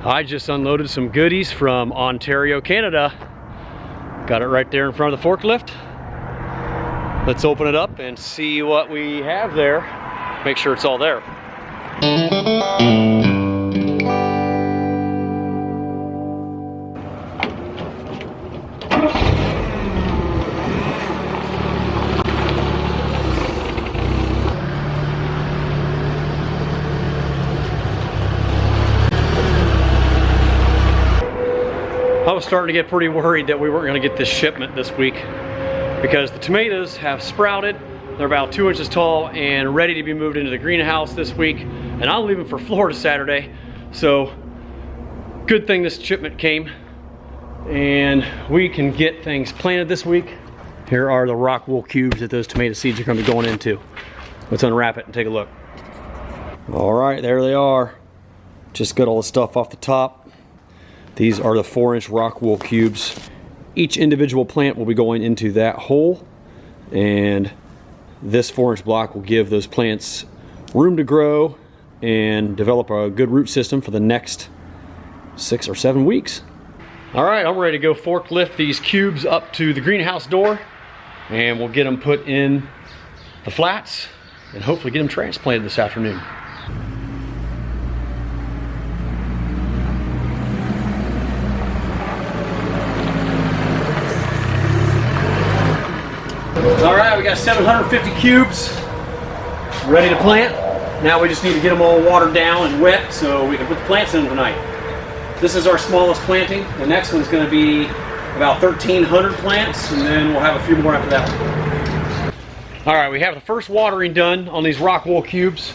I just unloaded some goodies from Ontario, Canada. Got it right there in front of the forklift. Let's open it up and see what we have there. Make sure it's all there. I was starting to get pretty worried that we weren't going to get this shipment this week because the tomatoes have sprouted. They're about 2 inches tall and ready to be moved into the greenhouse this week. And I'm leaving for Florida Saturday. So good thing this shipment came and we can get things planted this week. Here are the rockwool cubes that those tomato seeds are going to be going into. Let's unwrap it and take a look. All right, there they are. Just got all the stuff off the top. These are the 4-inch rockwool cubes. Each individual plant will be going into that hole, and this 4-inch block will give those plants room to grow and develop a good root system for the next 6 or 7 weeks. All right, I'm ready to go forklift these cubes up to the greenhouse door, and we'll get them put in the flats and hopefully get them transplanted this afternoon. All right, we got 750 cubes ready to plant. Now we just need to get them all watered down and wet so we can put the plants in tonight. This is our smallest planting. The next one's going to be about 1,300 plants, and then we'll have a few more after that. All right, we have the first watering done on these rockwool cubes,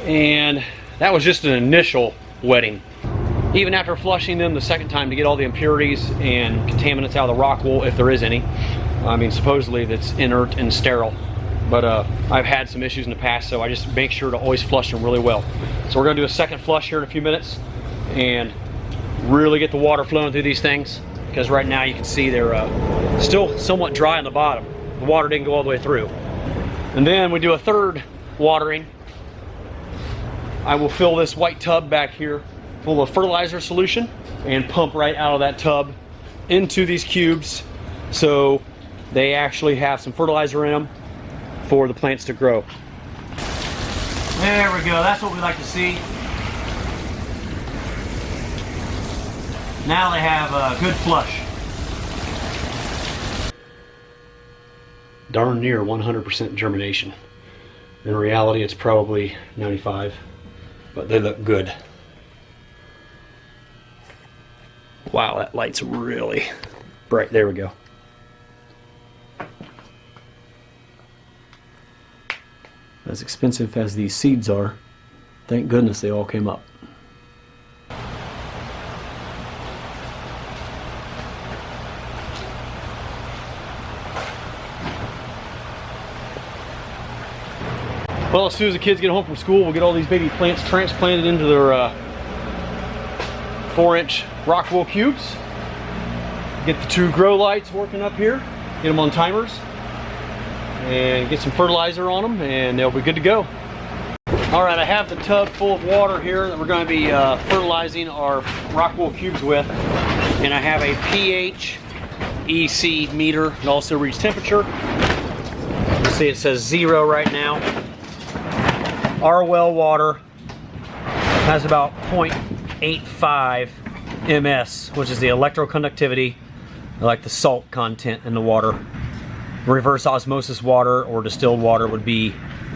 and that was just an initial wetting. Even after flushing them the second time to get all the impurities and contaminants out of the rockwool, if there is any. I mean, supposedly that's inert and sterile, but I've had some issues in the past, so I just make sure to always flush them really well. So we're going to do a second flush here in a few minutes and really get the water flowing through these things, because right now you can see they're still somewhat dry on the bottom. The water didn't go all the way through. And then we do a third watering. I will fill this white tub back here full of fertilizer solution and pump right out of that tub into these cubes so they actually have some fertilizer in them for the plants to grow. There we go, that's what we like to see. Now they have a good flush. Darn near 100% germination. In reality, it's probably 95, but they look good. Wow, that light's really bright. There we go. As expensive as these seeds are, thank goodness they all came up. Well, as soon as the kids get home from school, we'll get all these baby plants transplanted into their 4-inch rockwool cubes. Get the 2 grow lights working up here, get them on timers, and get some fertilizer on them, and they'll be good to go. All right, I have the tub full of water here that we're going to be fertilizing our rockwool cubes with, and I have a pH EC meter that also reads temperature. You see it says 0 right now. Our well water has about 0.85 ms, which is the electroconductivity, like the salt content in the water. Reverse osmosis water or distilled water would be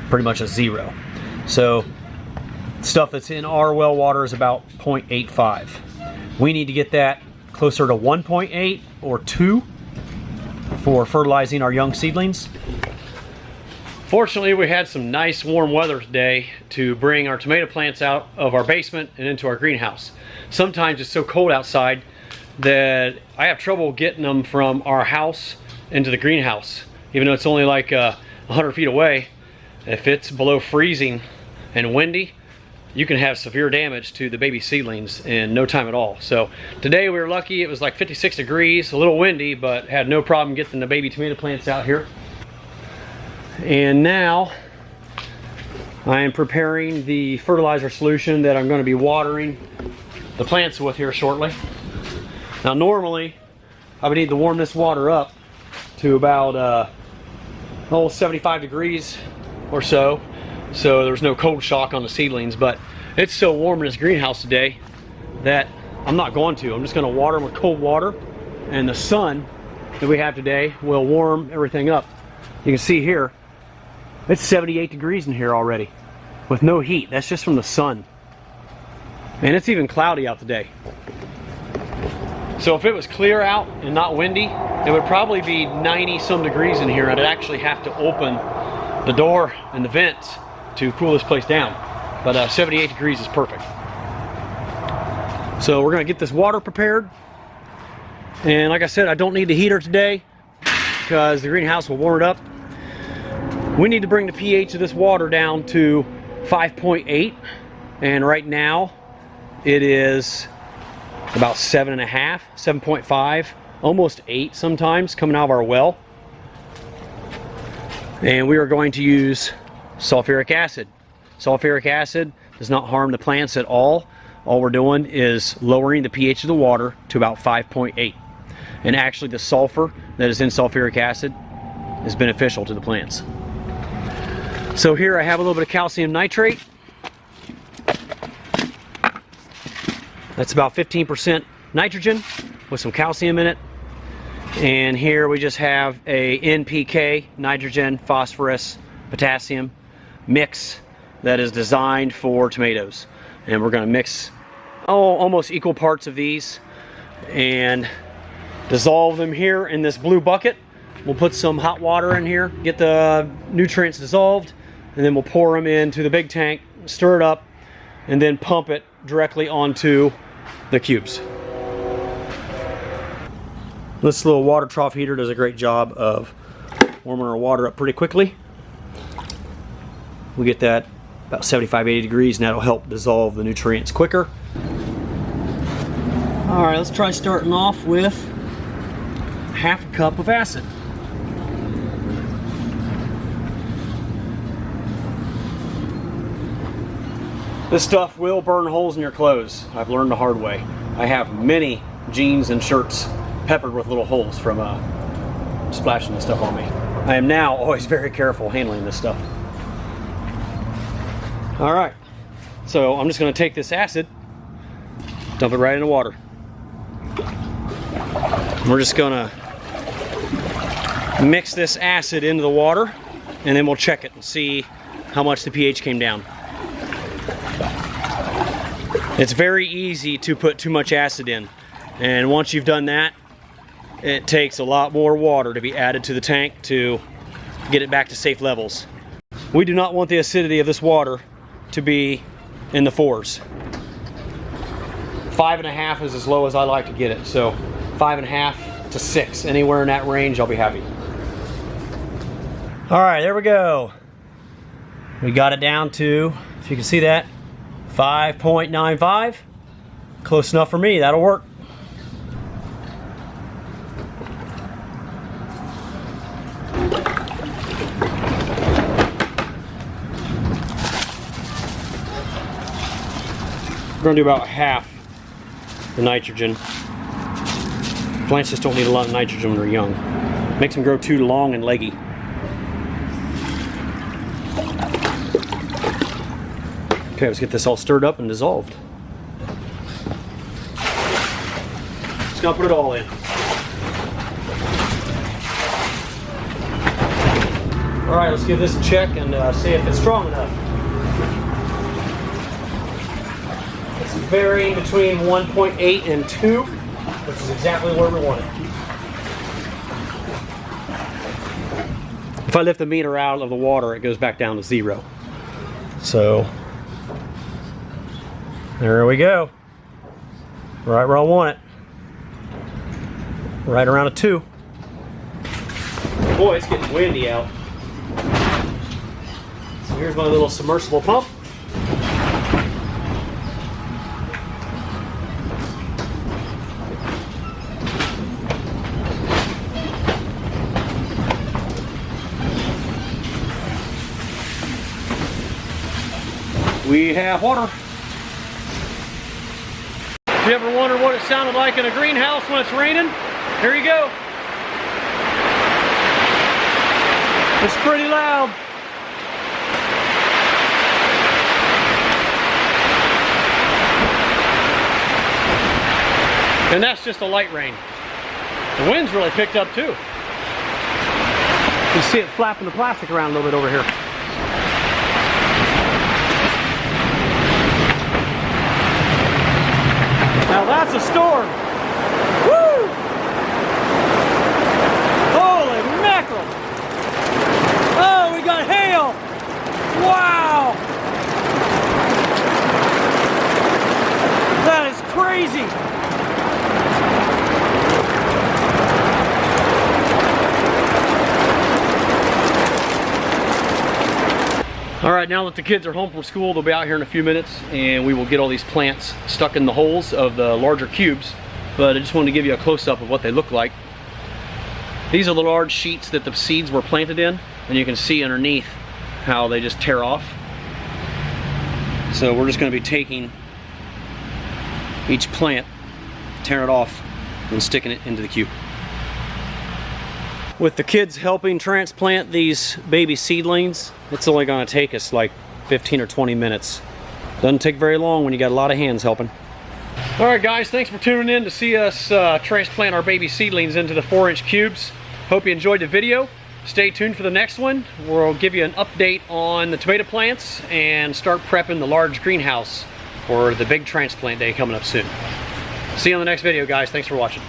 pretty much a 0. So stuff that's in our well water is about 0.85. We need to get that closer to 1.8 or 2 for fertilizing our young seedlings. Fortunately, we had some nice warm weather today to bring our tomato plants out of our basement and into our greenhouse. Sometimes it's so cold outside that I have trouble getting them from our house into the greenhouse, even though it's only like 100 feet away. If it's below freezing and windy, you can have severe damage to the baby seedlings in no time at all. So today we were lucky. It was like 56 degrees, a little windy, but had no problem getting the baby tomato plants out here. And now I am preparing the fertilizer solution that I'm going to be watering the plants with here shortly. Now normally I would need to warm this water up to about 75 degrees or so there's no cold shock on the seedlings, but it's so warm in this greenhouse today that I'm not going to. I'm just going to water them with cold water, and the sun that we have today will warm everything up. You can see here it's 78 degrees in here already with no heat. That's just from the sun, and it's even cloudy out today. So if it was clear out and not windy, it would probably be 90 some degrees in here. I'd actually have to open the door and the vents to cool this place down. But 78 degrees is perfect. So we're gonna get this water prepared. And like I said, I don't need the heater today because the greenhouse will warm it up. We need to bring the pH of this water down to 5.8. And right now it is about 7.5, 7.5, almost 8 sometimes coming out of our well. And we are going to use sulfuric acid. Sulfuric acid does not harm the plants at all. All we're doing is lowering the pH of the water to about 5.8. And actually the sulfur that is in sulfuric acid is beneficial to the plants. So here I have a little bit of calcium nitrate. That's about 15% nitrogen with some calcium in it. And here we just have a NPK, nitrogen, phosphorus, potassium mix that is designed for tomatoes. And we're going to mix almost equal parts of these and dissolve them here in this blue bucket. We'll put some hot water in here, get the nutrients dissolved, and then we'll pour them into the big tank, stir it up, and then pump it directly onto the cubes. This little water trough heater does a great job of warming our water up pretty quickly. We get that about 75-80 degrees, and that'll help dissolve the nutrients quicker. Alright, let's try starting off with half a cup of acid. This stuff will burn holes in your clothes. I've learned the hard way. I have many jeans and shirts peppered with little holes from splashing this stuff on me. I am now always very careful handling this stuff. Alright, so I'm just going to take this acid, dump it right in the water. We're just going to mix this acid into the water, and then we'll check it and see how much the pH came down. It's very easy to put too much acid in, and once you've done that, it takes a lot more water to be added to the tank to get it back to safe levels. We do not want the acidity of this water to be in the 4s. 5.5 is as low as I like to get it, so 5.5 to 6, anywhere in that range, I'll be happy. Alright, there we go. We got it down to, if you can see that, 5.95. Close enough for me, that'll work. We're going to do about half the nitrogen. Plants just don't need a lot of nitrogen when they're young. Makes them grow too long and leggy. Okay, let's get this all stirred up and dissolved. Just gonna put it all in. All right, let's give this a check and see if it's strong enough. It's varying between 1.8 and 2, which is exactly where we want it. If I lift the meter out of the water, it goes back down to 0. So there we go. Right where I want it. Right around a 2. Boy, it's getting windy out. So here's my little submersible pump. We have water. If you ever wondered what it sounded like in a greenhouse when it's raining, here you go. It's pretty loud. And that's just a light rain. The wind's really picked up too. You can see it flapping the plastic around a little bit over here. Now that's a storm. Woo! Holy mackerel! Oh, we got hail! Wow! That is crazy! All right, now that the kids are home from school, they'll be out here in a few minutes and we will get all these plants stuck in the holes of the larger cubes. But I just wanted to give you a close-up of what they look like. These are the large sheets that the seeds were planted in, and you can see underneath how they just tear off. So we're just going to be taking each plant, tearing it off, and sticking it into the cube. With the kids helping transplant these baby seedlings, it's only going to take us like 15 or 20 minutes. Doesn't take very long when you got a lot of hands helping. All right guys, thanks for tuning in to see us transplant our baby seedlings into the 4-inch cubes. Hope you enjoyed the video. Stay tuned for the next one. We'll give you an update on the tomato plants and start prepping the large greenhouse for the big transplant day coming up soon. See you on the next video guys. Thanks for watching.